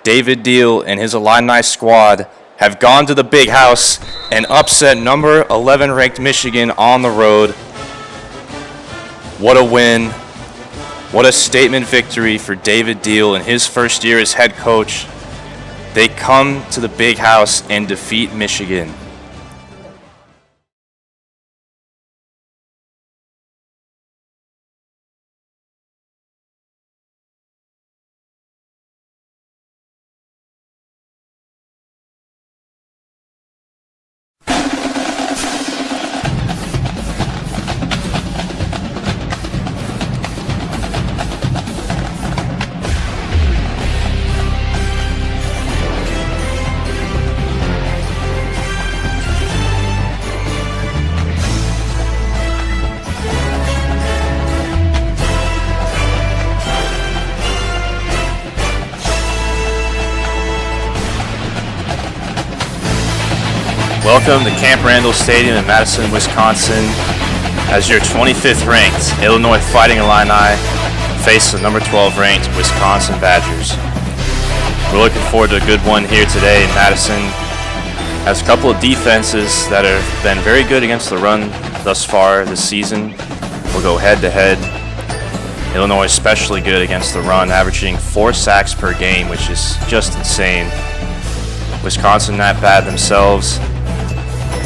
David Deal and his Illini squad have gone to the Big House and upset number 11 ranked Michigan on the road. What a win. What a statement victory for David Deal in his first year as head coach. They come to the Big House and defeat Michigan. Welcome to Camp Randall Stadium in Madison, Wisconsin, as your 25th ranked Illinois Fighting Illini face the number 12 ranked Wisconsin Badgers. We're looking forward to a good one here today in Madison. Has a couple of defenses that have been very good against the run thus far this season. We'll go head to head. Illinois especially good against the run, averaging 4 sacks per game, which is just insane. Wisconsin not bad themselves.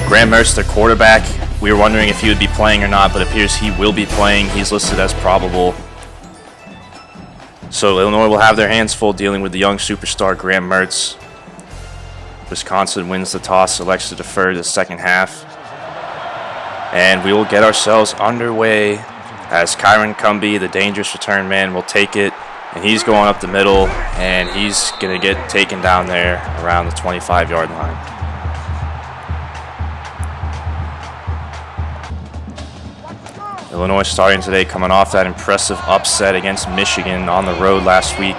Graham Mertz, their quarterback, we were wondering if he would be playing or not, but it appears he will be playing. He's listed as probable. So Illinois will have their hands full dealing with the young superstar Graham Mertz. Wisconsin wins the toss, elects to defer to the second half. And we will get ourselves underway as Kyron Cumbie, the dangerous return man, will take it. And he's going up the middle, and he's going to get taken down there around the 25-yard line. Illinois starting today, coming off that impressive upset against Michigan on the road last week.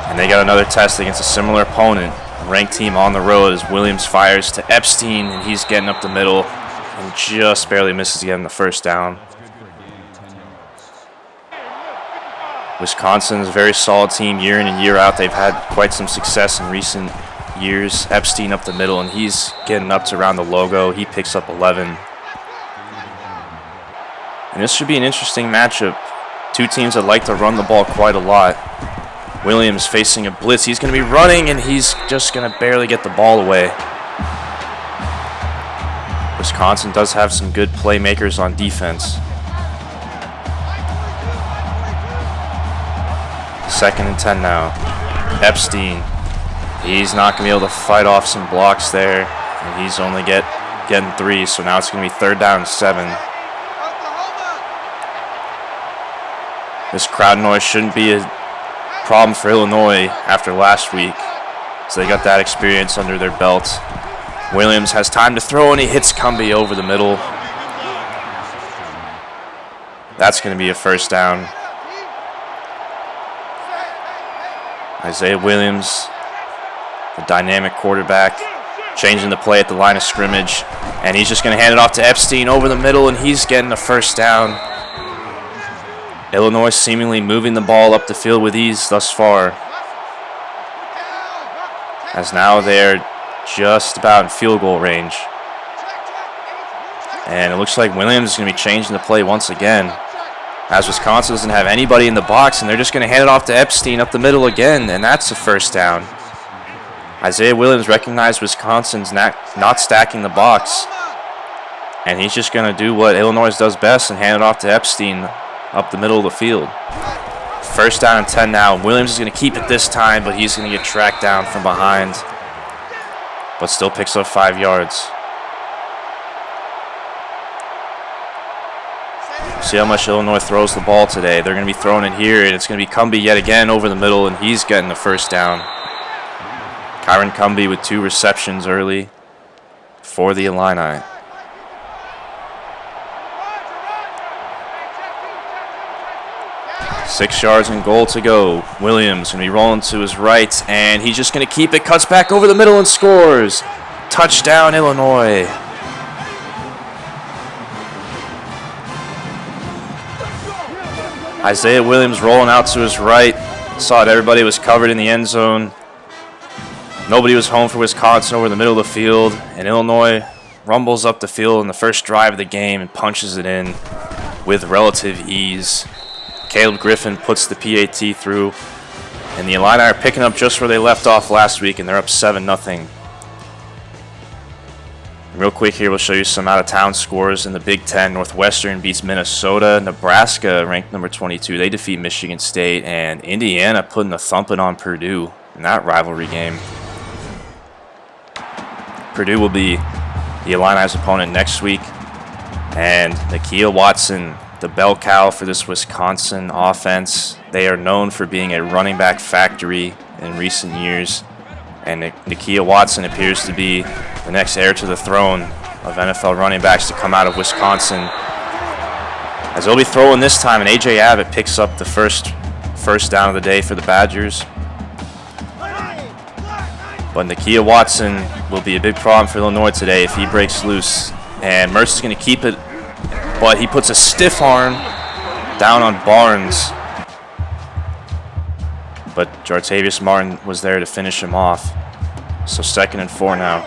And they got another test against a similar opponent, a ranked team on the road, as Williams fires to Epstein, and he's getting up the middle and just barely misses getting the first down. Wisconsin is a very solid team year in and year out. They've had quite some success in recent years. Epstein up the middle, and he's getting up to around the logo. He picks up 11. And this should be an interesting matchup. Two teams that like to run the ball quite a lot. Williams facing a blitz. He's going to be running, and he's just going to barely get the ball away. Wisconsin does have some good playmakers on defense. 2nd and 10 now. Epstein. He's not going to be able to fight off some blocks there. And he's only getting 3, so now it's going to be 3rd down and 7. This crowd noise shouldn't be a problem for Illinois after last week, so they got that experience under their belt. Williams has time to throw, and he hits Cumbie over the middle. That's going to be a first down. Isaiah Williams, the dynamic quarterback, changing the play at the line of scrimmage, and he's just going to hand it off to Epstein over the middle, and he's getting a first down. Illinois seemingly moving the ball up the field with ease thus far, as now they're just about in field goal range. And it looks like Williams is going to be changing the play once again, as Wisconsin doesn't have anybody in the box, and they're just going to hand it off to Epstein up the middle again, and that's a first down. Isaiah Williams recognized Wisconsin's not stacking the box, and he's just going to do what Illinois does best and hand it off to Epstein up the middle of the field. 1st down and 10 now. Williams is going to keep it this time, but he's going to get tracked down from behind, but still picks up 5 yards. See how much Illinois throws the ball today. They're going to be throwing it here, and it's going to be Cumbie yet again over the middle, and he's getting the first down. Kyron Cumbie with 2 receptions early for the Illini. 6 yards and goal to go. Williams going to be rolling to his right, and he's just going to keep it. Cuts back over the middle and scores. Touchdown, Illinois. Isaiah Williams rolling out to his right. Saw it, everybody was covered in the end zone. Nobody was home for Wisconsin over the middle of the field, and Illinois rumbles up the field in the first drive of the game and punches it in with relative ease. Caleb Griffin puts the PAT through, and the Illini are picking up just where they left off last week, and they're up 7-0. Real quick here, we'll show you some out-of-town scores in the Big Ten. Northwestern beats Minnesota. Nebraska, ranked number 22, they defeat Michigan State, and Indiana putting a thumping on Purdue in that rivalry game. Purdue will be the Illini's opponent next week, and Nakia Watson, the bell cow for this Wisconsin offense. They are known for being a running back factory in recent years, and Nakia Watson appears to be the next heir to the throne of NFL running backs to come out of Wisconsin. As they'll be throwing this time, and A.J. Abbott picks up the first down of the day for the Badgers. But Nakia Watson will be a big problem for Illinois today if he breaks loose. And Mertz is going to keep it, but he puts a stiff arm down on Barnes. But Jartavius Martin was there to finish him off. So 2nd and 4 now.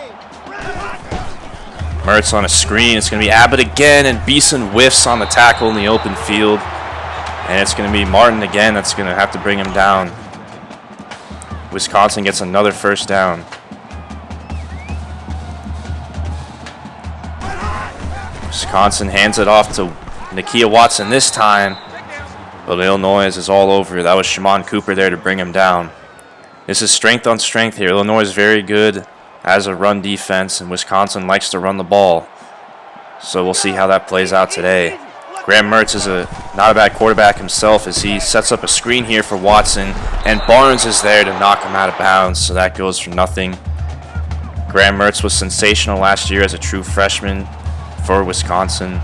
Mertz on a screen. It's going to be Abbott again, and Beeson whiffs on the tackle in the open field. And it's going to be Martin again that's going to have to bring him down. Wisconsin gets another first down. Wisconsin hands it off to Nakia Watson this time, but Illinois is all over. That was Shimon Cooper there to bring him down. This is strength on strength here. Illinois is very good as a run defense, and Wisconsin likes to run the ball. So we'll see how that plays out today. Graham Mertz is not a bad quarterback himself as he sets up a screen here for Watson, and Barnes is there to knock him out of bounds, so that goes for nothing. Graham Mertz was sensational last year as a true freshman for Wisconsin,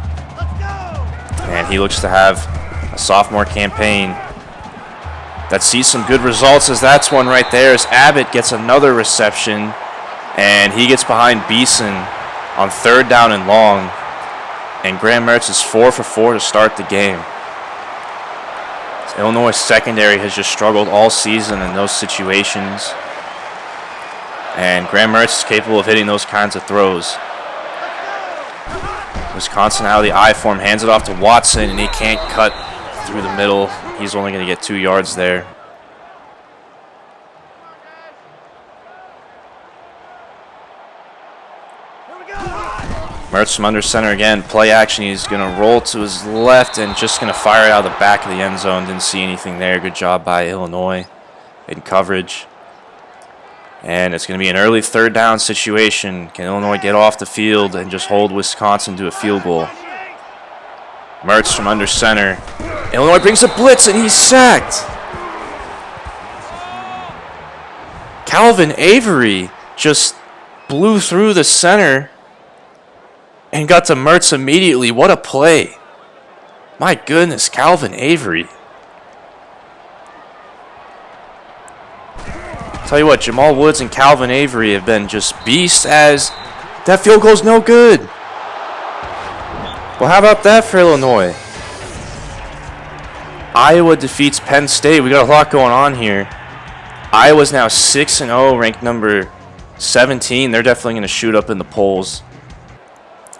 and he looks to have a sophomore campaign that sees some good results, as that's one right there as Abbott gets another reception, and he gets behind Beeson on 3rd down and long. And Graham Mertz is 4 for 4 to start the game. Illinois secondary has just struggled all season in those situations. And Graham Mertz is capable of hitting those kinds of throws. Wisconsin out of the I form, hands it off to Watson, and he can't cut through the middle. He's only going to get 2 yards there. Mertz from under center again, play action. He's going to roll to his left and just going to fire it out of the back of the end zone. Didn't see anything there. Good job by Illinois in coverage. And it's going to be an early 3rd down situation. Can Illinois get off the field and just hold Wisconsin to a field goal? Mertz from under center. Illinois brings a blitz and he's sacked. Calvin Avery just blew through the center and got to Mertz immediately. What a play. My goodness, Calvin Avery. Tell you what, Jamal Woods and Calvin Avery have been just beasts, as that field goal's no good. Well, how about that for Illinois? Iowa defeats Penn State. We got a lot going on here. Iowa's now 6-0, ranked number 17. They're definitely going to shoot up in the polls,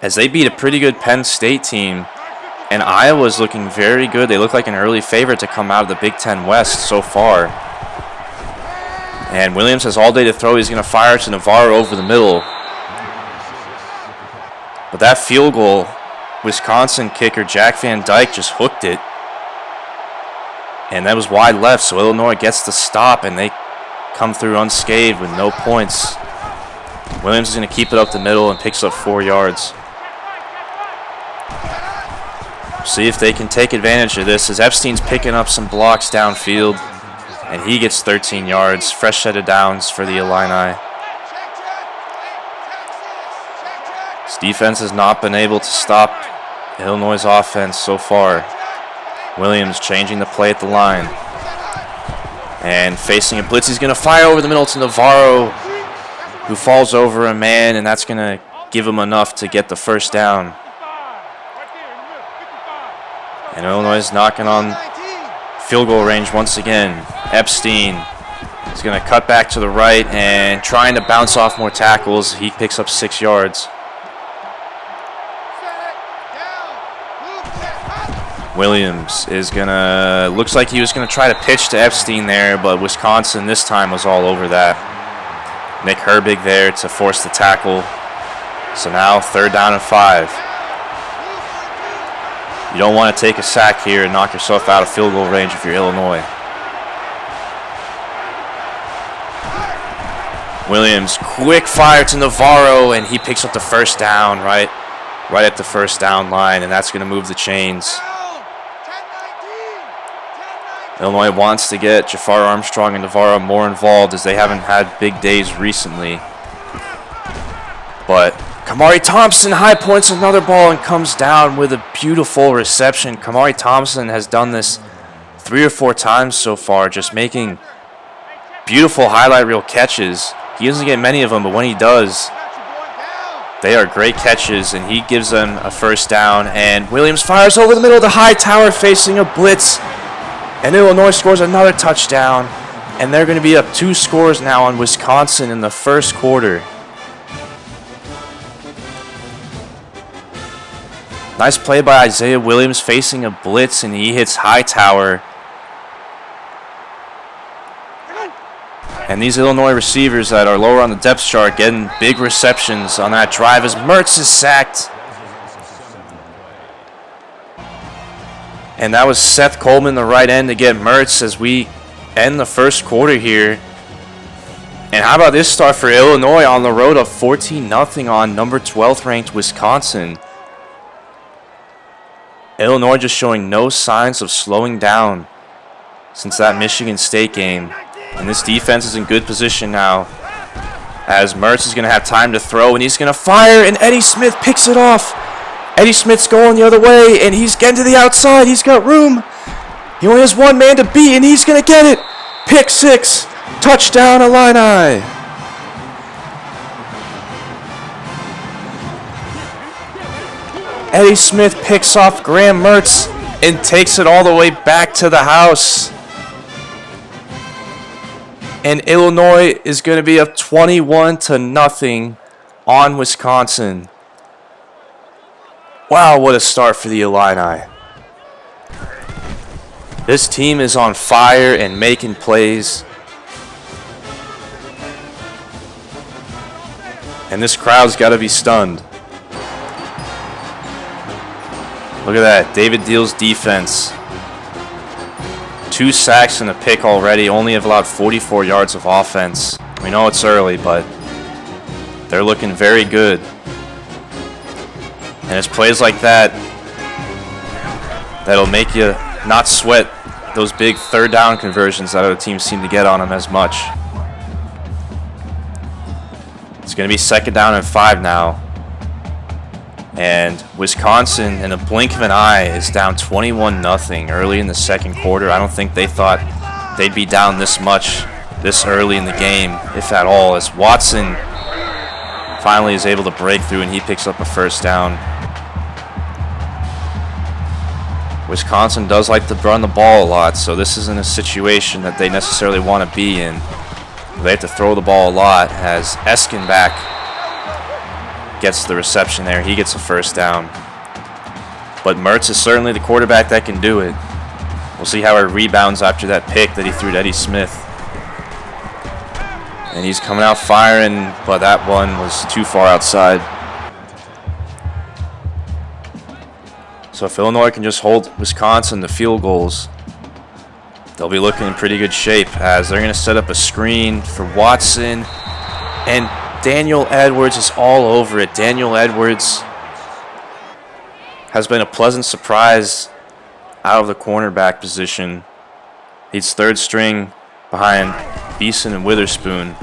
as they beat a pretty good Penn State team, and Iowa's looking very good. They look like an early favorite to come out of the Big Ten West so far. And Williams has all day to throw. He's going to fire to Navarro over the middle. But that field goal, Wisconsin kicker Jack Van Dyke just hooked it. And that was wide left, so Illinois gets the stop, and they come through unscathed with no points. Williams is going to keep it up the middle and picks up 4 yards. See if they can take advantage of this, as Epstein's picking up some blocks downfield, and he gets 13 yards. Fresh set of downs for the Illini. This defense has not been able to stop Illinois' offense so far. Williams changing the play at the line. And facing a blitz, he's going to fire over the middle to Navarro, who falls over a man, and that's going to give him enough to get the first down. And Illinois is knocking on field goal range once again. Epstein is going to cut back to the right and trying to bounce off more tackles. He picks up 6 yards. Williams is gonna, looks like he was gonna try to pitch to Epstein there, but Wisconsin this time was all over that. Nick Herbig there to force the tackle. So now 3rd down and 5. You don't want to take a sack here and knock yourself out of field goal range if you're Illinois. Williams, quick fire to Navarro, and he picks up the first down right at the first down line, and that's going to move the chains. Illinois wants to get Jafar Armstrong and Navarro more involved as they haven't had big days recently. But Kamari Thompson high points another ball and comes down with a beautiful reception. Kamari Thompson has done this 3 or 4 times so far, just making beautiful highlight reel catches. He doesn't get many of them, but when he does, they are great catches, and he gives them a first down. And Williams fires over the middle of the high tower facing a blitz. And Illinois scores another touchdown, and they're going to be up 2 scores now on Wisconsin in the first quarter. Nice play by Isaiah Williams facing a blitz, and he hits Hightower. And these Illinois receivers that are lower on the depth chart getting big receptions on that drive as Mertz is sacked. And that was Seth Coleman, the right end, to get Mertz as we end the first quarter here. And how about this start for Illinois on the road of 14-0 on number 12th ranked Wisconsin. Illinois just showing no signs of slowing down since that Michigan State game. And this defense is in good position now as Mertz is going to have time to throw, and he's going to fire, and Eddie Smith picks it off. Eddie Smith's going the other way, and he's getting to the outside. He's got room. He only has 1 man to beat, and he's going to get it. Pick 6. Touchdown, Illini. Eddie Smith picks off Graham Mertz and takes it all the way back to the house. And Illinois is going to be up 21-0 on Wisconsin. Wow, what a start for the Illini. This team is on fire and making plays. And this crowd's got to be stunned. Look at that, David Deal's defense. 2 sacks and a pick already, only have allowed 44 yards of offense. We know it's early, but they're looking very good. And it's plays like that that'll make you not sweat those big 3rd down conversions that other teams seem to get on them as much. It's going to be 2nd down and 5 now. And Wisconsin, in a blink of an eye, is down 21-0 early in the second quarter. I don't think they thought they'd be down this much this early in the game, if at all, as Watson finally is able to break through and he picks up a first down. Wisconsin does like to run the ball a lot, so this isn't a situation that they necessarily want to be in. They have to throw the ball a lot as Eskenback gets the reception there. He gets a first down. But Mertz is certainly the quarterback that can do it. We'll see how he rebounds after that pick that he threw to Eddie Smith. And he's coming out firing, but that one was too far outside. So if Illinois can just hold Wisconsin to field goals, they'll be looking in pretty good shape as they're going to set up a screen for Watson. And Daniel Edwards is all over it. Daniel Edwards has been a pleasant surprise out of the cornerback position. He's 3rd string behind Beeson and Witherspoon.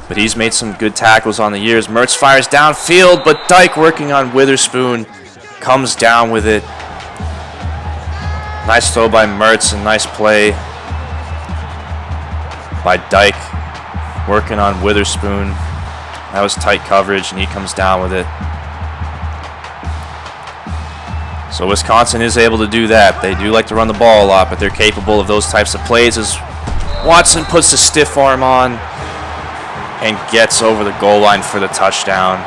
But he's made some good tackles on the years. Mertz fires downfield, but Dyke working on Witherspoon comes down with it. Nice throw by Mertz and nice play by Dyke. Working on Witherspoon. That was tight coverage and he comes down with it. So Wisconsin is able to do that. They do like to run the ball a lot, but they're capable of those types of plays as Watson puts the stiff arm on and gets over the goal line for the touchdown.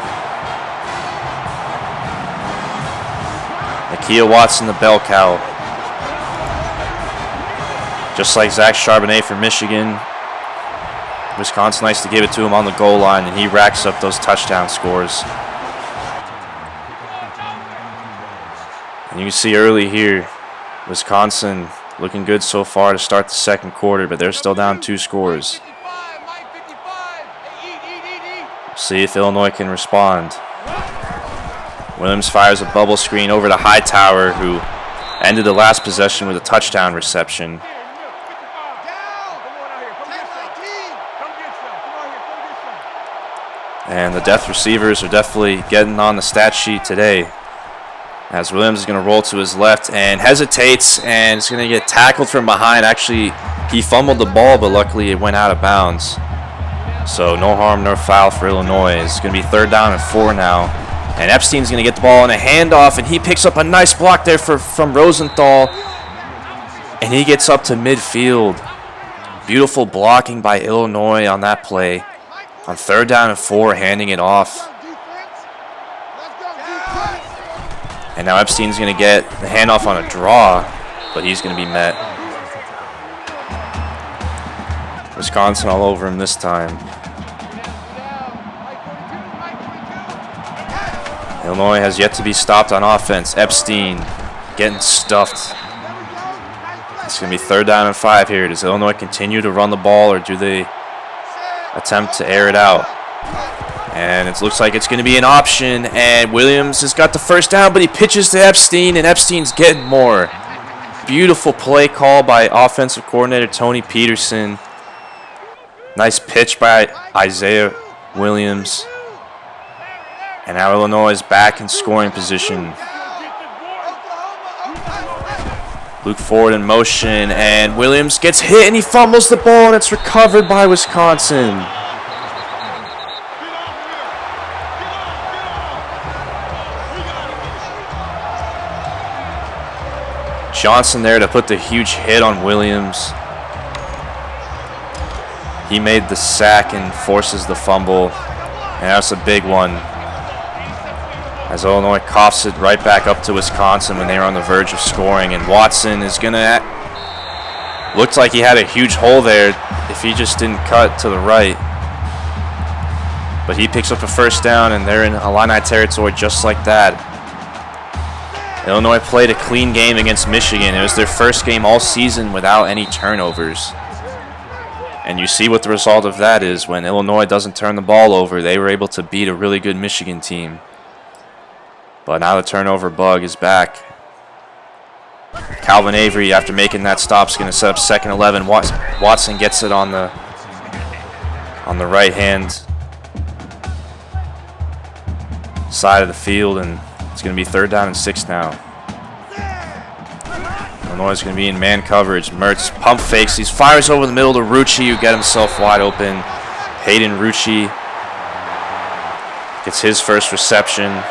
Nakia Watson, the bell cow. Just like Zach Charbonnet for Michigan, Wisconsin likes to give it to him on the goal line, and he racks up those touchdown scores. And you can see early here, Wisconsin looking good so far to start the second quarter, but they're still down 2 scores. See if Illinois can respond. Williams fires a bubble screen over to Hightower, who ended the last possession with a touchdown reception. And the depth receivers are definitely getting on the stat sheet today, as Williams is going to roll to his left and hesitates and is going to get tackled from behind. Actually, he fumbled the ball, but luckily it went out of bounds. So no harm, no foul for Illinois. It's going to be 3rd down and 4 now. And Epstein's going to get the ball in a handoff, and he picks up a nice block there from Rosenthal. And he gets up to midfield. Beautiful blocking by Illinois on that play. On 3rd down and 4, handing it off. And now Epstein's going to get the handoff on a draw, but he's going to be met. Wisconsin all over him this time. Illinois has yet to be stopped on offense. Epstein getting stuffed. It's going to be 3rd down and 5 here. Does Illinois continue to run the ball, or do they attempt to air it out? And it looks like it's going to be an option, and Williams has got the first down, but he pitches to Epstein, and Epstein's getting more. Beautiful play call by offensive coordinator Tony Peterson. Nice pitch by Isaiah Williams. And now Illinois is back in scoring position. Luke Ford in motion, and Williams gets hit, and he fumbles the ball, and it's recovered by Wisconsin. Johnson there to put the huge hit on Williams. He made the sack and forces the fumble, and that's a big one, as Illinois coughs it right back up to Wisconsin when they were on the verge of scoring. And Watson is going to... Looked like he had a huge hole there if he just didn't cut to the right. But he picks up a first down, and they're in Illini territory just like that. Illinois played a clean game against Michigan. It was their first game all season without any turnovers. And you see what the result of that is. When Illinois doesn't turn the ball over, they were able to beat a really good Michigan team. But now the turnover bug is back. Calvin Avery, after making that stop, is going to set up 2nd 11. Watson gets it on the right hand side of the field, and it's going to be 3rd down and 6 now. Illinois is going to be in man coverage. Mertz pump fakes. He fires over the middle to Rucci, who got himself wide open. Hayden Rucci gets his first reception.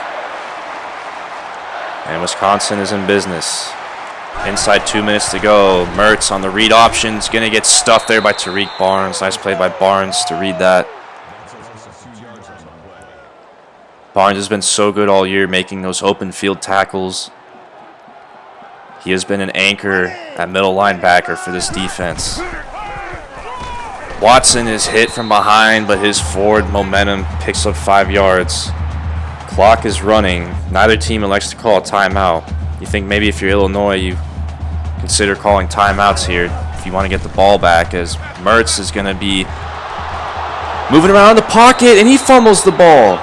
And Wisconsin is in business. Inside 2 minutes to go. Mertz on the read option is going to get stuffed there by Tariq Barnes. Nice play by Barnes to read that. Barnes has been so good all year making those open field tackles. He has been an anchor at middle linebacker for this defense. Watson is hit from behind, but his forward momentum picks up 5 yards. Clock is running. Neither team elects to call a timeout. You think maybe if you're Illinois, you consider calling timeouts here if you want to get the ball back, as Mertz is going to be moving around in the pocket, and he fumbles the ball.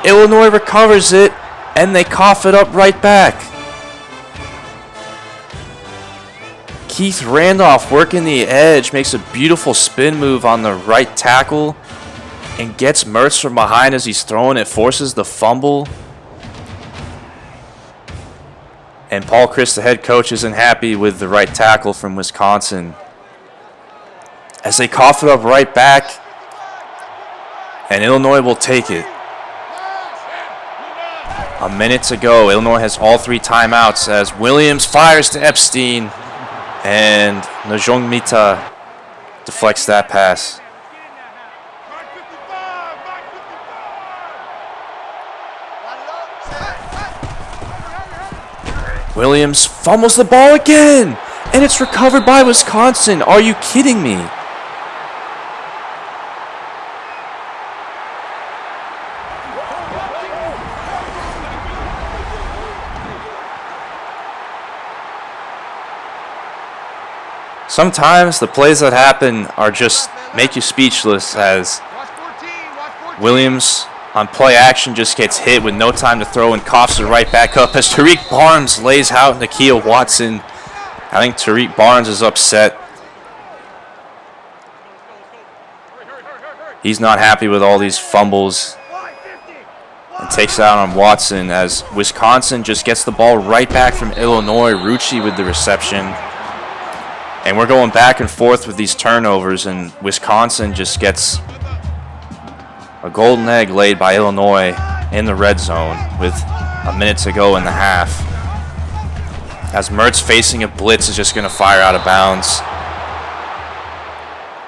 Illinois recovers it, and they cough it up right back. Keith Randolph working the edge, makes a beautiful spin move on the right tackle, and gets Mertz from behind as he's throwing it, forces the fumble. And Paul Chris, the head coach, isn't happy with the right tackle from Wisconsin, as they cough it up right back, and Illinois will take it. A minute to go. Illinois has all 3 timeouts as Williams fires to Epstein, and Najongmita deflects that pass. Williams fumbles the ball again, and it's recovered by Wisconsin. Are you kidding me? Sometimes the plays that happen are just make you speechless, as Williams on play action just gets hit with no time to throw and coughs it right back up as Tariq Barnes lays out Nakia Watson. I think Tariq Barnes is upset. He's not happy with all these fumbles and takes it out on Watson as Wisconsin just gets the ball right back from Illinois. Rucci with the reception. And we're going back and forth with these turnovers, and Wisconsin just gets a golden egg laid by Illinois in the red zone with a minute to go in the half. As Mertz facing a blitz is just going to fire out of bounds.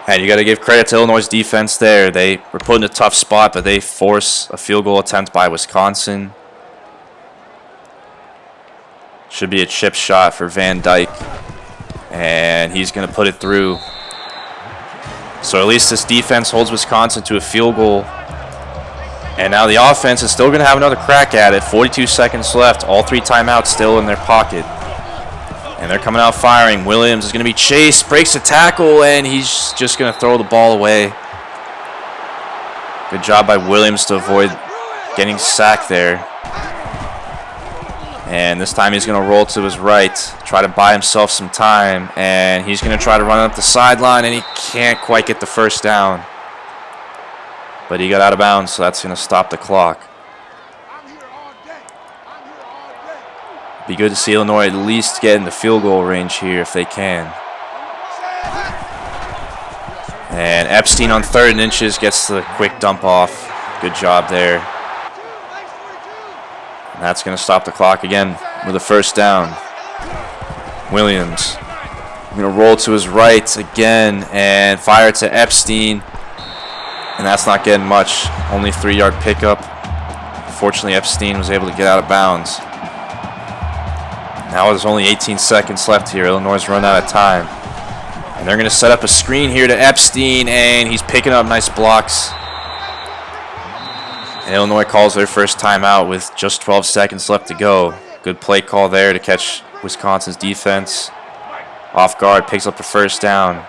And you got to give credit to Illinois' defense there. They were put in a tough spot, but they force a field goal attempt by Wisconsin. Should be a chip shot for Van Dyke. And he's going to put it through. So at least this defense holds Wisconsin to a field goal. And now the offense is still going to have another crack at it. 42 seconds left. All 3 timeouts still in their pocket. And they're coming out firing. Williams is going to be chased, breaks a tackle, and he's just going to throw the ball away. Good job by Williams to avoid getting sacked there. And this time he's going to roll to his right, try to buy himself some time. And he's going to try to run up the sideline, and he can't quite get the first down. But he got out of bounds, so that's going to stop the clock. Be good to see Illinois at least get in the field goal range here if they can. And Epstein on 3rd and inches gets the quick dump off. Good job there. And that's going to stop the clock again with a first down. Williams going to roll to his right again and fire to Epstein. And that's not getting much. Only 3-yard pickup. Fortunately, Epstein was able to get out of bounds. Now there's only 18 seconds left here. Illinois has run out of time. And they're going to set up a screen here to Epstein, and he's picking up nice blocks. And Illinois calls their first timeout with just 12 seconds left to go. Good play call there to catch Wisconsin's defense off guard, picks up the first down.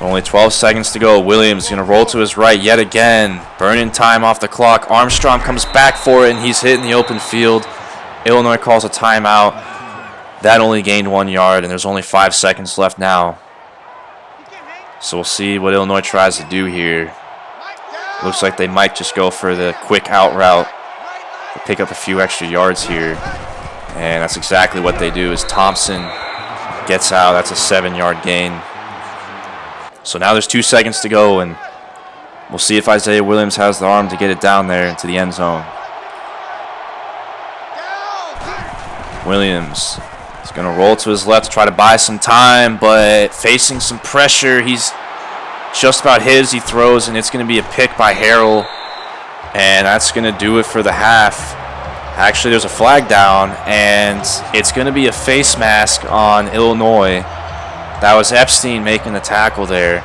Only 12 seconds to go. Williams is going to roll to his right yet again. Burning time off the clock. Armstrong comes back for it, and he's hit in the open field. Illinois calls a timeout. That only gained 1 yard, and there's only 5 seconds left now. So we'll see what Illinois tries to do here. Looks like they might just go for the quick out route to pick up a few extra yards here. And that's exactly what they do, as Thompson gets out. That's a 7-yard gain. So now there's 2 seconds to go, and we'll see if Isaiah Williams has the arm to get it down there into the end zone. Williams is going to roll to his left to try to buy some time, but facing some pressure. He's just about hit as he throws, and it's going to be a pick by Harrell. And that's going to do it for the half. Actually, there's a flag down, and it's going to be a face mask on Illinois. That was Epstein making the tackle there.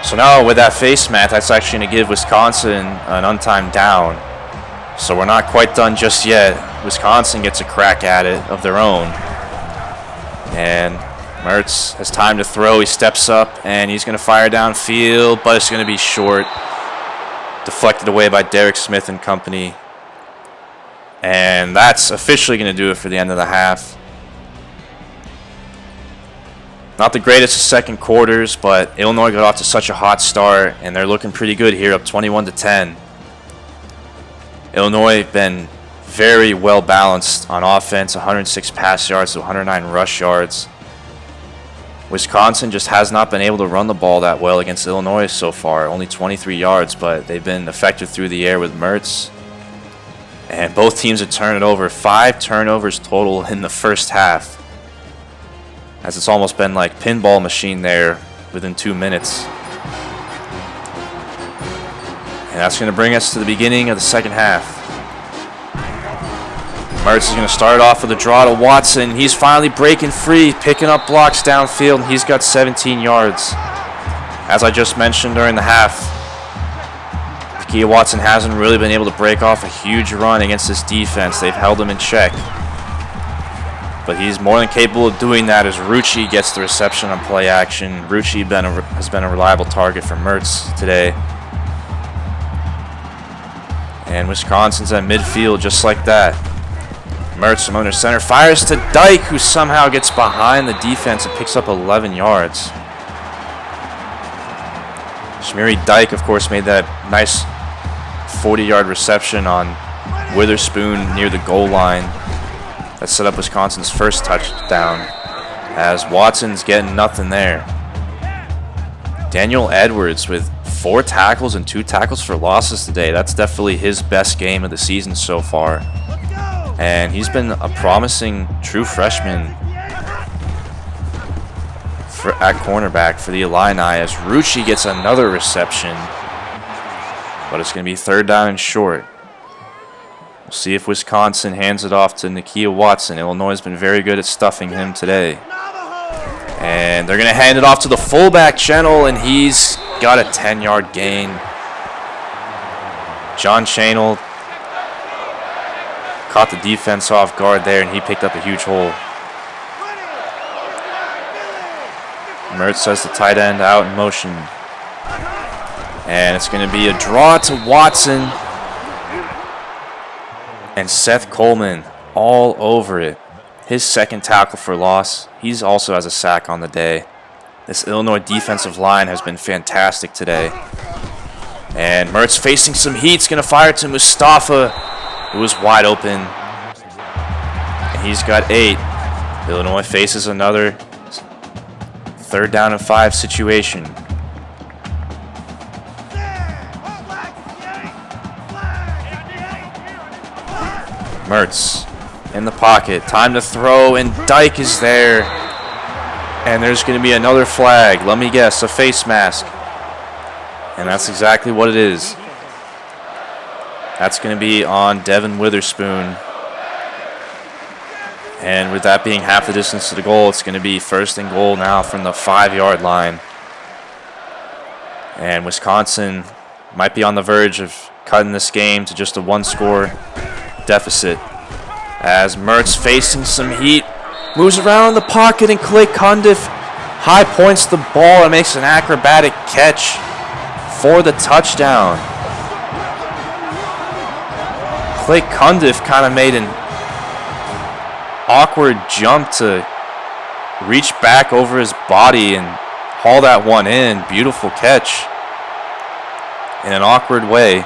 So now with that face mask, that's actually going to give Wisconsin an untimed down. So we're not quite done just yet. Wisconsin gets a crack at it of their own. And Mertz has time to throw. He steps up, and he's going to fire downfield, but it's going to be short. Deflected away by Derek Smith and company. And that's officially going to do it for the end of the half. Not the greatest of second quarters, but Illinois got off to such a hot start, and they're looking pretty good here, up 21-10. Illinois been very well balanced on offense, 106 pass yards to 109 rush yards. Wisconsin just has not been able to run the ball that well against Illinois so far. Only 23 yards, but they've been effective through the air with Mertz. And both teams have turned it over. 5 turnovers total in the first half, as it's almost been like pinball machine there within 2 minutes. And that's going to bring us to the beginning of the second half. Mertz is going to start off with a draw to Watson. He's finally breaking free, picking up blocks downfield, and he's got 17 yards. As I just mentioned during the half, Nakia Watson hasn't really been able to break off a huge run against this defense. They've held him in check. But he's more than capable of doing that as Rucci gets the reception on play action. Rucci has been a reliable target for Mertz today. And Wisconsin's at midfield just like that. Mertz from under center fires to Dyke, who somehow gets behind the defense and picks up 11 yards. Shmiri Dyke, of course, made that nice 40-yard reception on Witherspoon near the goal line that set up Wisconsin's first touchdown, as Watson's getting nothing there. Daniel Edwards with 4 tackles and 2 tackles for losses today. That's definitely his best game of the season so far. And he's been a promising true freshman at cornerback for the Illini, as Rucci gets another reception. But it's going to be 3rd down and short. We'll see if Wisconsin hands it off to Nakia Watson. Illinois has been very good at stuffing him today. And they're going to hand it off to the fullback channel, and he's got a 10-yard gain. John Chanel caught the defense off guard there, and he picked up a huge hole. Mertz has the tight end out in motion. And it's going to be a draw to Watson. And Seth Coleman all over it. His 2nd tackle for loss. He's also has a sack on the day. This Illinois defensive line has been fantastic today. And Mertz facing some heat. He's going to fire to Mustafa, who was wide open. And he's got 8. Illinois faces another 3rd down and 5 situation. Mertz in the pocket. Time to throw, and Dyke is there. And there's going to be another flag. Let me guess, a face mask. And that's exactly what it is. That's going to be on Devin Witherspoon. And with that being half the distance to the goal, it's going to be 1st and goal now from the 5-yard line. And Wisconsin might be on the verge of cutting this game to just a 1-score deficit. As Mertz facing some heat, moves around the pocket, and Clay Cundiff high points the ball and makes an acrobatic catch for the touchdown. Clay Cundiff kind of made an awkward jump to reach back over his body and haul that one in. Beautiful catch in an awkward way.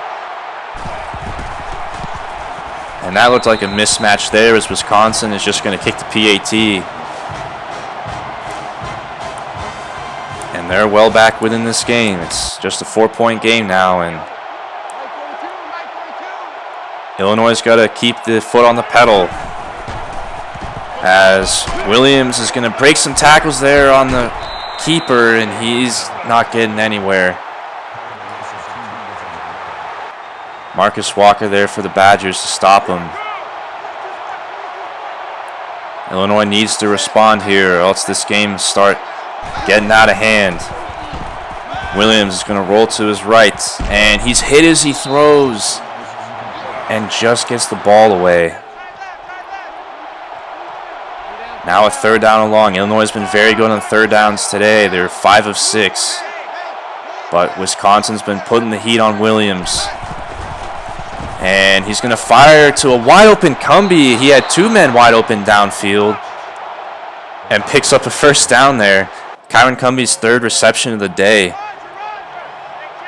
And that looked like a mismatch there, as Wisconsin is just going to kick the PAT. And they're well back within this game. It's just a 4-point game now, and Illinois' got to keep the foot on the pedal, as Williams is going to break some tackles there on the keeper, and he's not getting anywhere. Marcus Walker there for the Badgers to stop him. Illinois needs to respond here, or else this game will start getting out of hand. Williams is going to roll to his right, and he's hit as he throws and just gets the ball away. Now a 3rd down and long. Illinois has been very good on 3rd downs today. They're 5 of 6. But Wisconsin's been putting the heat on Williams. And he's going to fire to a wide open Cumbie. He had 2 men wide open downfield and picks up a 1st down there. Kyron Cumbie's 3rd reception of the day.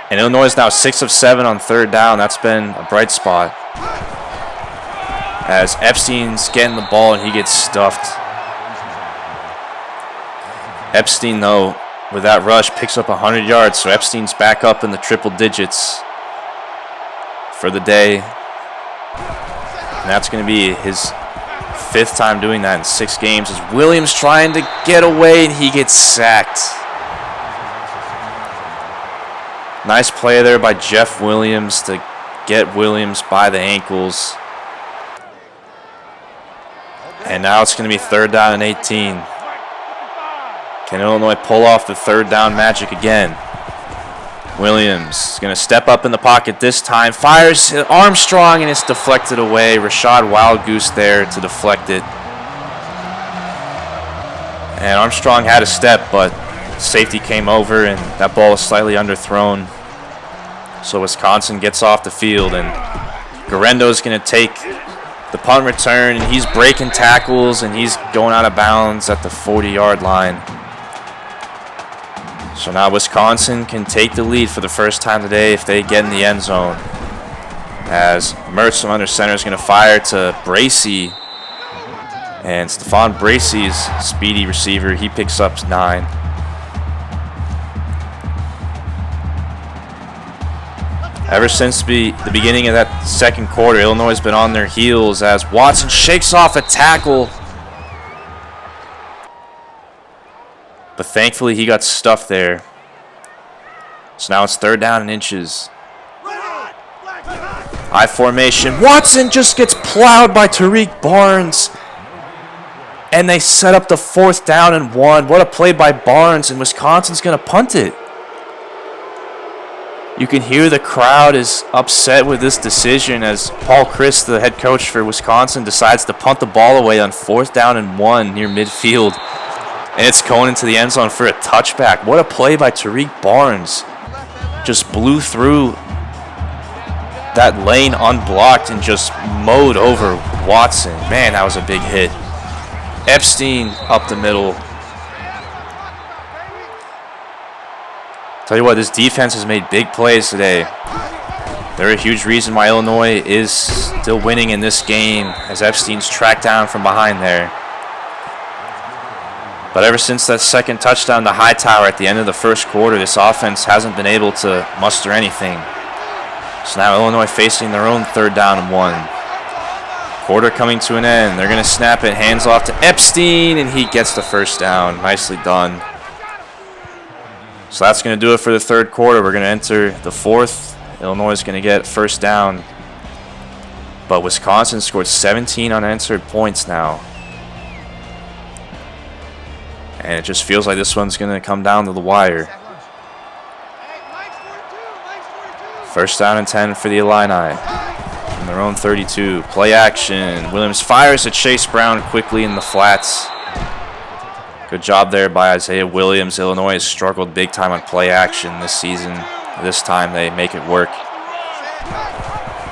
And Illinois is now 6 of 7 on 3rd down. That's been a bright spot. as Epstein's getting the ball and he gets stuffed. Epstein, though, with that rush, picks up 100 yards, so Epstein's back up in the triple digits for the day. And that's going to be his 5th time doing that in 6 games. As Williams trying to get away and he gets sacked. Nice play there by Jeff Williams to get Williams by the ankles. And now it's going to be 3rd down and 18. Can Illinois pull off the 3rd down magic again? Williams is going to step up in the pocket this time. Fires Armstrong and it's deflected away. Rashad Wild Goose there to deflect it. And Armstrong had a step, but safety came over and that ball was slightly underthrown. So Wisconsin gets off the field and Garendo is going to take the punt return, and he's breaking tackles and he's going out of bounds at the 40-yard line. So now Wisconsin can take the lead for the first time today if they get in the end zone. As Mertz from under center is going to fire to Bracey. And Stephon Bracey's speedy receiver, he picks up 9. Ever since the beginning of that 2nd quarter, Illinois has been on their heels as Watson shakes off a tackle. But thankfully, he got stuffed there. So now it's 3rd down and inches. I formation. Watson just gets plowed by Tariq Barnes. And they set up the 4th down and 1. What a play by Barnes, and Wisconsin's going to punt it. You can hear the crowd is upset with this decision as Paul Chryst, the head coach for Wisconsin, decides to punt the ball away on 4th down and 1 near midfield. And it's going into the end zone for a touchback. What a play by Tariq Barnes. Just blew through that lane unblocked and just mowed over Watson. Man, that was a big hit. Epstein up the middle. Tell you what, this defense has made big plays today. They're a huge reason why Illinois is still winning in this game as Epstein's tracked down from behind there. But ever since that 2nd touchdown to Hightower at the end of the 1st quarter, this offense hasn't been able to muster anything. So now Illinois facing their own 3rd down and 1. Quarter coming to an end. They're going to snap it. Hands off to Epstein, and he gets the 1st down. Nicely done. So that's going to do it for the 3rd quarter. We're going to enter the 4th. Illinois is going to get 1st down. But Wisconsin scored 17 unanswered points now. And it just feels like this one's going to come down to the wire. 1st down and 10 for the Illini. From their own 32. Play action. Williams fires at Chase Brown quickly in the flats. Good job there by Isaiah Williams. Illinois has struggled big time on play action this season. This time they make it work.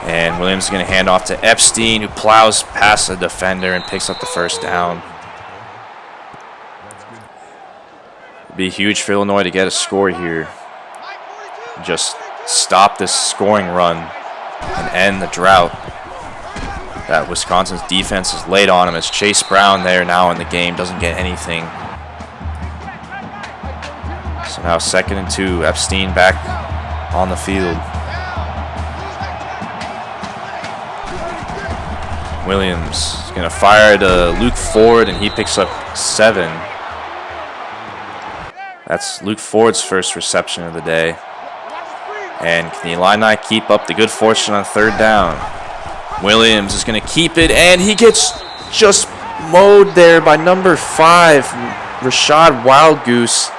And Williams is going to hand off to Epstein, who plows past the defender and picks up the 1st down. It'd be huge for Illinois to get a score here. Just stop this scoring run and end the drought that Wisconsin's defense has laid on him, as Chase Brown there now in the game doesn't get anything. So now 2nd and 2, Epstein back on the field. Williams is going to fire to Luke Ford, and he picks up 7. That's Luke Ford's 1st reception of the day. And can the Illini keep up the good fortune on 3rd down? Williams is going to keep it, and he gets just mowed there by number 5, Rashad Wild Goose.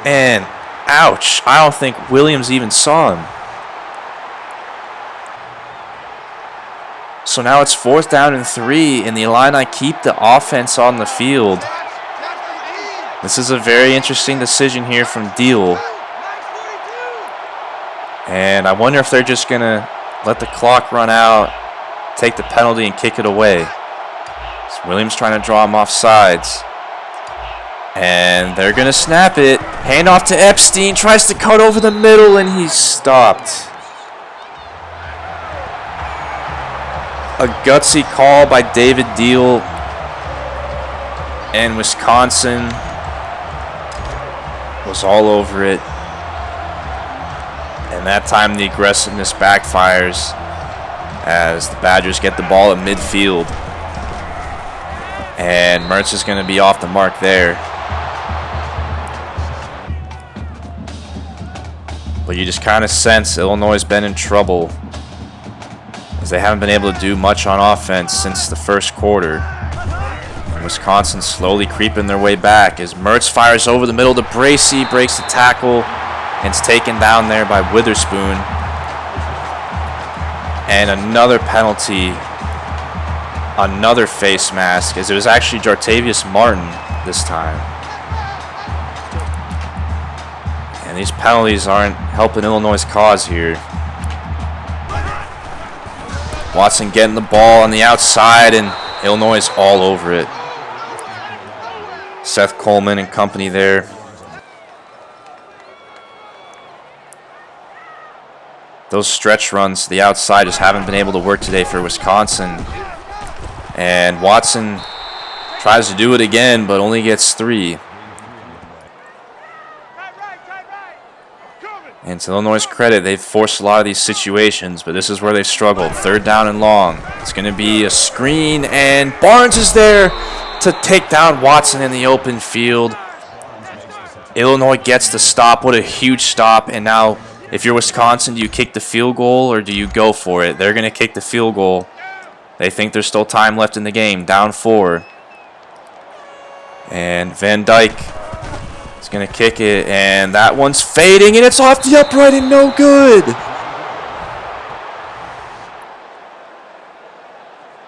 And ouch, I don't think Williams even saw him. So now it's 4th down and 3, and the Illini keep the offense on the field. This is a very interesting decision here from Deal. And I wonder if they're just going to let the clock run out, take the penalty, and kick it away. So Williams trying to draw him off sides. And they're going to snap it. Hand off to Epstein. Tries to cut over the middle, and he's stopped. A gutsy call by David Deal, and Wisconsin was all over it. And that time the aggressiveness backfires as the Badgers get the ball at midfield. And Mertz is going to be off the mark there. But you just kind of sense Illinois has been in trouble, as they haven't been able to do much on offense since the first quarter. And Wisconsin slowly creeping their way back as Mertz fires over the middle to Bracey, breaks the tackle, and it's taken down there by Witherspoon. And another penalty, another face mask, as it was actually Jartavius Martin this time. And these penalties aren't helping Illinois' cause here. Watson getting the ball on the outside, and Illinois is all over it. Seth Coleman and company there. Those stretch runs to the outside just haven't been able to work today for Wisconsin. And Watson tries to do it again, but only gets 3. And to Illinois' credit, they've forced a lot of these situations, but this is where they struggled. 3rd down and long. It's going to be a screen, and Barnes is there to take down Watson in the open field. Illinois gets the stop. What a huge stop. And now, if you're Wisconsin, do you kick the field goal or do you go for it? They're going to kick the field goal. They think there's still time left in the game. Down 4. And Van Dyke is going to kick it, and that one's fading, and it's off the upright and no good.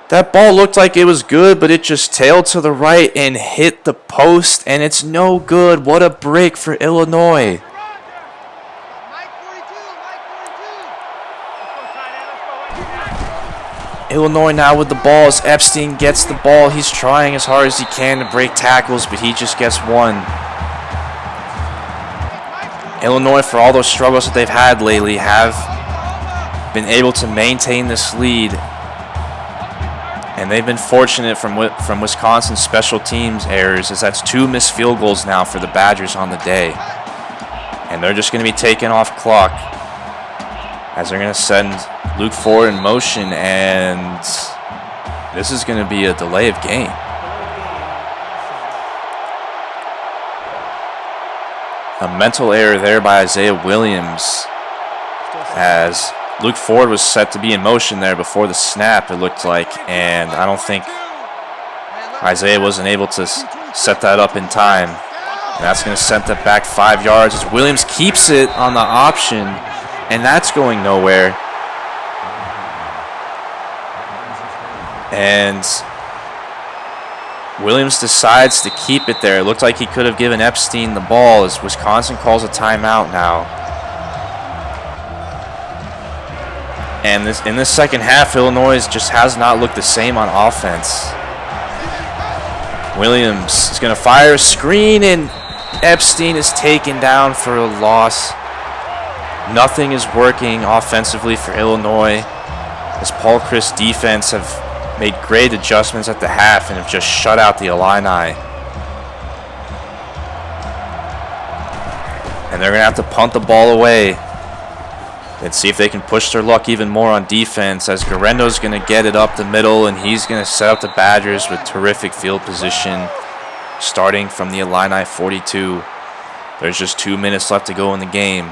That ball looked like it was good, but it just tailed to the right and hit the post, and it's no good. What a break for Illinois. Illinois now with the ball as Epstein gets the ball. He's trying as hard as he can to break tackles, but he just gets 1. Illinois, for all those struggles that they've had lately, have been able to maintain this lead. And they've been fortunate from Wisconsin's special teams errors, as that's 2 missed field goals now for the Badgers on the day. And they're just going to be taken off clock as they're going to send Luke Ford in motion, and this is going to be a delay of game. A mental error there by Isaiah Williams, as Luke Ford was set to be in motion there before the snap, it looked like, and I don't think Isaiah wasn't able to set that up in time. And that's going to send that back 5 yards as Williams keeps it on the option, and that's going nowhere. And Williams decides to keep it there. It looked like he could have given Epstein the ball as Wisconsin calls a timeout now. And in this second half, Illinois just has not looked the same on offense. Williams is going to fire a screen, and Epstein is taken down for a loss. Nothing is working offensively for Illinois, as Paul Chris defense have made great adjustments at the half and have just shut out the Illini. And they're going to have to punt the ball away and see if they can push their luck even more on defense, as Garendo's going to get it up the middle, and he's going to set up the Badgers with terrific field position starting from the Illini 42. There's just 2 minutes left to go in the game.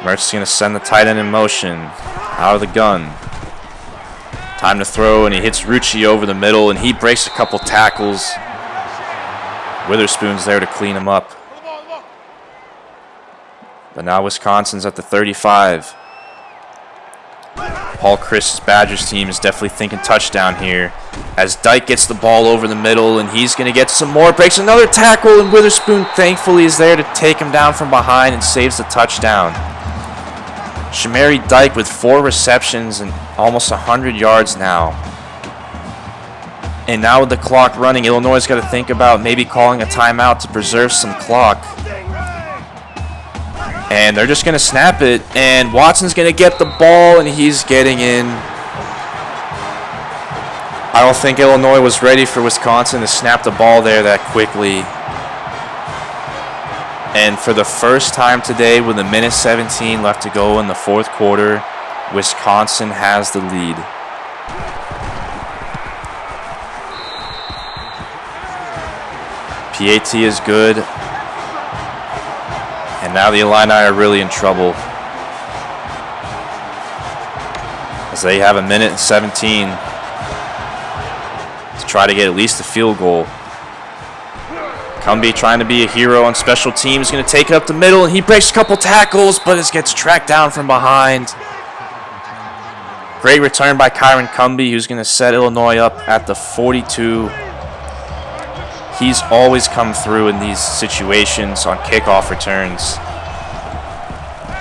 Mertz is going to send the tight end in motion out of the gun. Time to throw, and he hits Rucci over the middle, and he breaks a couple tackles. Witherspoon's there to clean him up. But now Wisconsin's at the 35. Paul Chris's Badgers team is definitely thinking touchdown here, as Dyke gets the ball over the middle, and he's going to get some more. Breaks another tackle, and Witherspoon thankfully is there to take him down from behind and saves the touchdown. Shamari Dyke with 4 receptions and almost 100 yards now. And now with the clock running, Illinois got to think about maybe calling a timeout to preserve some clock. And they're just going to snap it, and Watson's going to get the ball, and he's getting in. I don't think Illinois was ready for Wisconsin to snap the ball there that quickly. And for the first time today, with 1:17 left to go in the fourth quarter, Wisconsin has the lead. PAT is good. And now the Illini are really in trouble, as they have 1:17 to try to get at least a field goal. Cumbie trying to be a hero on special teams, going to take it up the middle, and he breaks a couple tackles, but it gets tracked down from behind. Great return by Kyron Cumbie, who's going to set Illinois up at the 42. He's always come through in these situations on kickoff returns.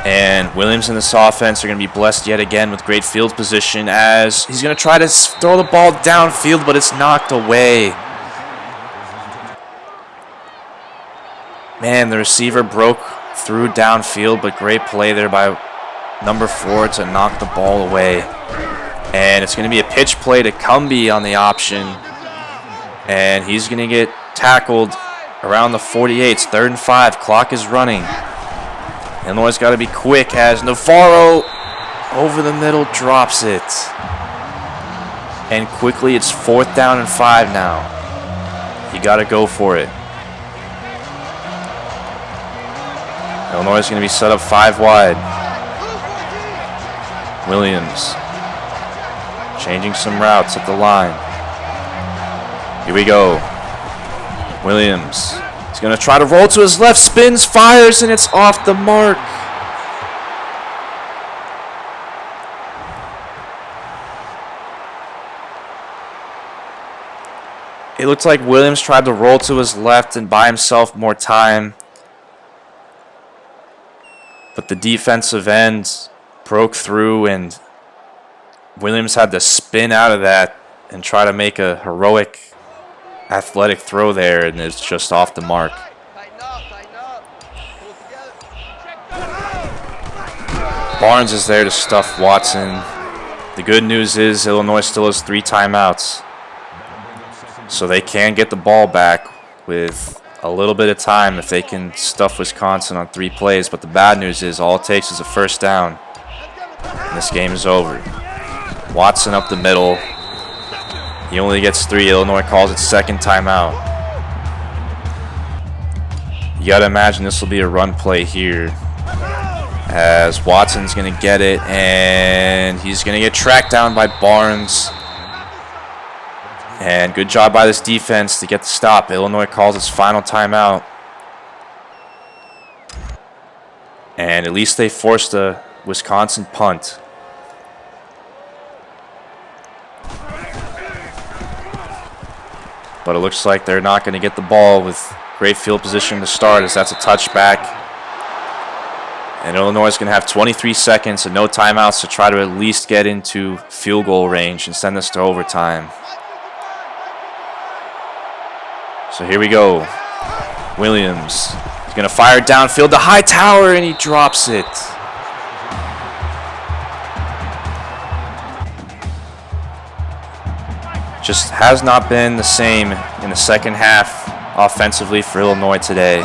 And Williams and this offense are going to be blessed yet again with great field position, as he's going to try to throw the ball downfield, but it's knocked away. Man, the receiver broke through downfield, but great play there by number 4 to knock the ball away. And it's going to be a pitch play to Cumbie on the option. And he's going to get tackled around the 48. It's 3rd and 5. Clock is running. Illinois got to be quick, as Navarro over the middle drops it. And quickly it's 4th down and 5 now. You got to go for it. Illinois is going to be set up 5 wide. Williams changing some routes at the line. Here we go. Williams. He's going to try to roll to his left, spins, fires, and it's off the mark. It looked like Williams tried to roll to his left and buy himself more time. But the defensive end broke through, and Williams had to spin out of that and try to make a heroic athletic throw there, and it's just off the mark. Barnes is there to stuff Watson. The good news is Illinois still has 3 timeouts, so they can get the ball back with a little bit of time if they can stuff Wisconsin on 3 plays. But the bad news is all it takes is a 1st down, and this game is over. Watson up the middle. He only gets 3. Illinois calls it 2nd timeout. You got to imagine this will be a run play here, as Watson's going to get it, and he's going to get tracked down by Barnes. And good job by this defense to get the stop. Illinois calls its final timeout. And at least they forced a Wisconsin punt. But it looks like they're not going to get the ball with great field position to start, as that's a touchback. And Illinois is going to have 23 seconds and no timeouts to try to at least get into field goal range and send this to overtime. So here we go. Williams is going to fire downfield to Hightower, and he drops it. Just has not been the same in the second half offensively for Illinois today.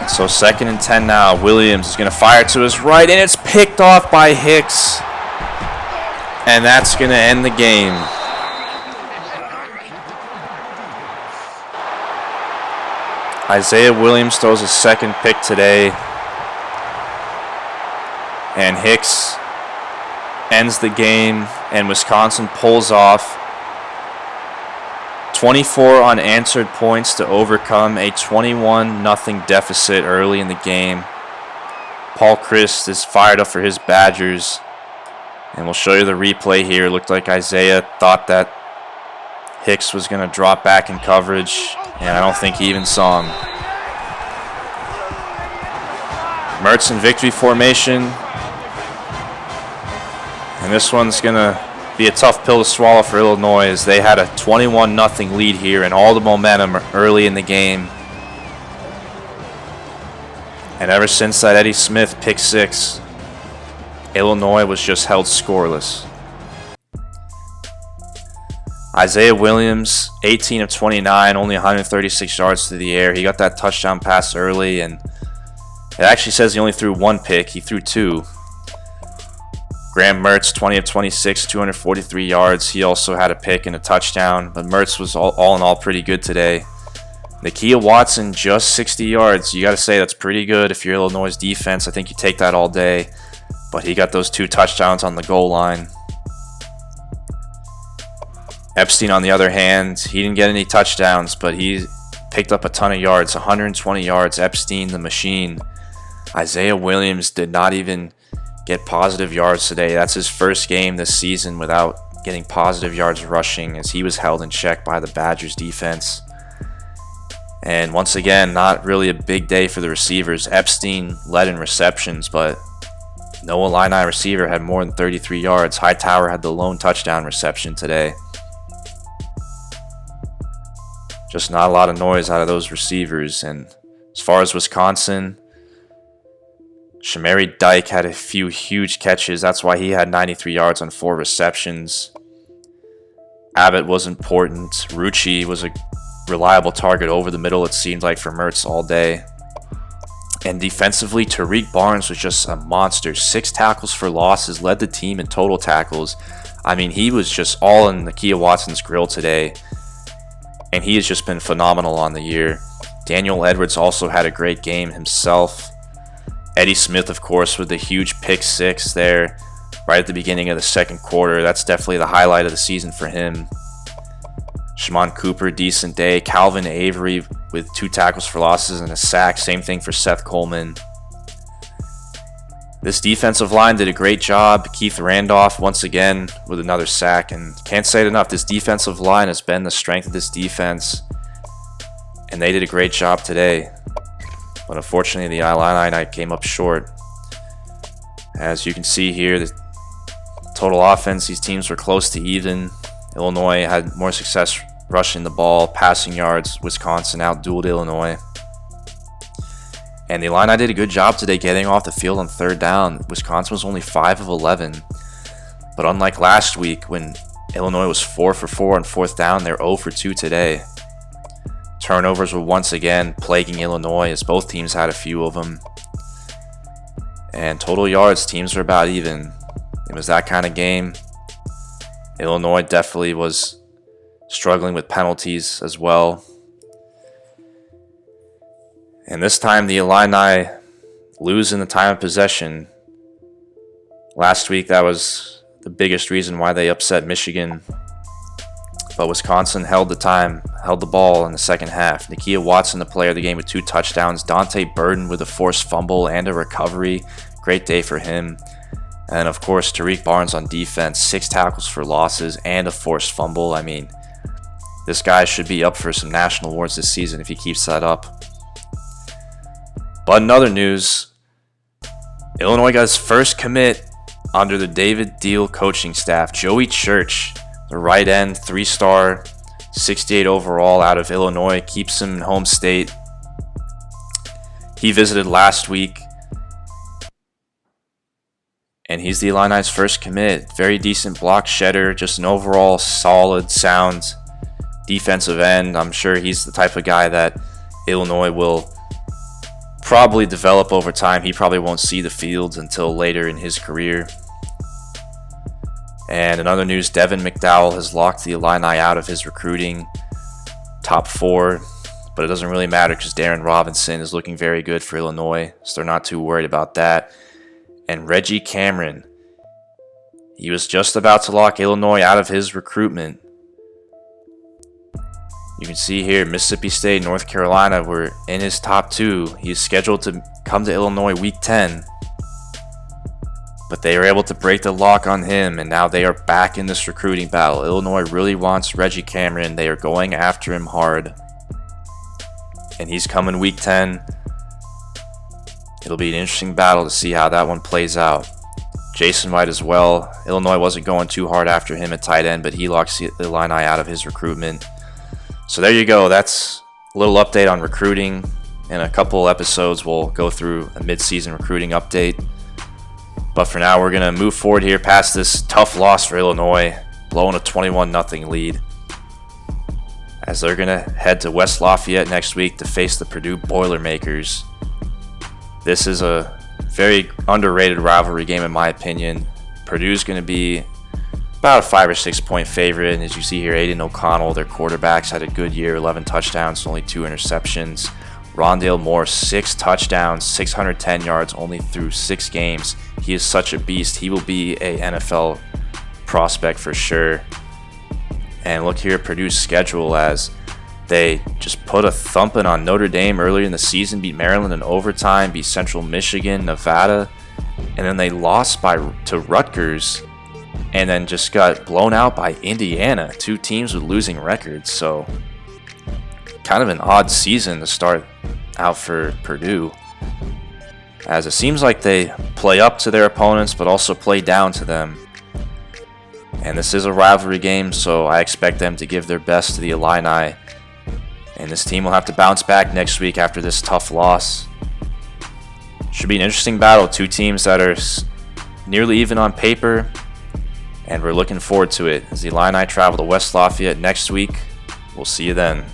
So 2nd and 10 now. Williams is going to fire to his right, and it's picked off by Hicks. And that's going to end the game. Isaiah Williams throws his 2nd pick today. And Hicks ends the game, and Wisconsin pulls off 24 unanswered points to overcome a 21-0 deficit early in the game. Paul Chryst is fired up for his Badgers, and we'll show you the replay here. It looked like Isaiah thought that Hicks was going to drop back in coverage, and I don't think he even saw him. Mertz in victory formation. And this one's going to be a tough pill to swallow for Illinois, as they had a 21-0 lead here and all the momentum early in the game. And ever since that Eddie Smith pick six, Illinois was just held scoreless. Isaiah Williams, 18 of 29, only 136 yards through the air. He got that touchdown pass early, and it actually says he only threw one pick. He threw two. Graham Mertz, 20 of 26, 243 yards. He also had a pick and a touchdown, but Mertz was all in all pretty good today. Nakia Watson, just 60 yards. You got to say that's pretty good if you're Illinois' defense. I think you take that all day, but he got those two touchdowns on the goal line. Epstein, on the other hand, he didn't get any touchdowns, but he picked up a ton of yards, 120 yards. Epstein, the machine. Isaiah Williams did not even get positive yards today. That's his first game this season without getting positive yards rushing, as he was held in check by the Badgers defense. And once again, not really a big day for the receivers. Epstein led in receptions, but no Illini receiver had more than 33 yards. Hightower had the lone touchdown reception today. Just not a lot of noise out of those receivers. And as far as Wisconsin, Shamari Dyke had a few huge catches. That's why he had 93 yards on 4 receptions. Abbott was important. Rucci was a reliable target over the middle, it seemed like, for Mertz all day. And defensively, Tariq Barnes was just a monster. 6 tackles for losses, led the team in total tackles. I mean, he was just all in Nakia Watson's grill today, and he has just been phenomenal on the year. Daniel Edwards also had a great game himself. Eddie Smith, of course, with the huge pick six there right at the beginning of the second quarter. That's definitely the highlight of the season for him. Shimon Cooper, decent day. Calvin Avery with 2 tackles for losses and a sack. Same thing for Seth Coleman. This defensive line did a great job. Keith Randolph, once again, with another sack. And can't say it enough, this defensive line has been the strength of this defense. And they did a great job today. But unfortunately, the Illini came up short. As you can see here, the total offense, these teams were close to even. Illinois had more success rushing the ball, passing yards. Wisconsin outdueled Illinois. And the Illini did a good job today getting off the field on third down. Wisconsin was only 5 of 11. But unlike last week, when Illinois was 4 for 4 on fourth down, they're 0 for 2 today. Turnovers were once again plaguing Illinois, as both teams had a few of them. And total yards, teams were about even. It was that kind of game. Illinois definitely was struggling with penalties as well. And this time the Illini lose in the time of possession. Last week that was the biggest reason why they upset Michigan. But Wisconsin held the ball in the second half. Nakia Watson, the player of the game, with 2 touchdowns. Dante Burden with a forced fumble and a recovery. Great day for him. And of course, Tariq Barnes on defense, 6 tackles for losses and a forced fumble. I mean, this guy should be up for some national awards this season if he keeps that up. But in other news, Illinois got his first commit under the David Deal coaching staff. Joey Church, the right end, 3-star, 68 overall out of Illinois, keeps him in home state. He visited last week, and he's the Illini's first commit. Very decent block shedder, just an overall solid, sound defensive end. I'm sure he's the type of guy that Illinois will probably develop over time. He probably won't see the fields until later in his career. And in other news, Devin McDowell has locked the Illini out of his recruiting top 4, but it doesn't really matter because Darren Robinson is looking very good for Illinois, so they're not too worried about that. And Reggie Cameron, he was just about to lock Illinois out of his recruitment. You can see here, Mississippi State, North Carolina were in his top 2. He is scheduled to come to Illinois week 10. But they were able to break the lock on him, and now they are back in this recruiting battle. Illinois really wants Reggie Cameron. They are going after him hard. And he's coming week 10. It'll be an interesting battle to see how that one plays out. Jason White as well. Illinois wasn't going too hard after him at tight end, but he locks the Illini out of his recruitment. So there you go. That's a little update on recruiting. In a couple episodes, we'll go through a mid-season recruiting update. But for now, we're going to move forward here past this tough loss for Illinois, blowing a 21-0 lead, as they're going to head to West Lafayette next week to face the Purdue Boilermakers. This is a very underrated rivalry game in my opinion. Purdue's going to be about a 5 or 6 point favorite, and as you see here, Aiden O'Connell, their quarterbacks, had a good year, 11 touchdowns, only 2 interceptions. Rondale Moore, 6 touchdowns, 610 yards, only through 6 games. He is such a beast. He will be a NFL prospect for sure. And look here at Purdue's schedule, as they just put a thumping on Notre Dame earlier in the season, beat Maryland in overtime, beat Central Michigan, Nevada, and then they lost to Rutgers, and then just got blown out by Indiana, 2 teams with losing records. So kind of an odd season to start out for Purdue, as it seems like they play up to their opponents but also play down to them. And this is a rivalry game, so I expect them to give their best to the Illini. And this team will have to bounce back next week after this tough loss. Should be an interesting battle. 2 teams that are nearly even on paper, and we're looking forward to it as the Illini travel to West Lafayette next week. We'll see you then.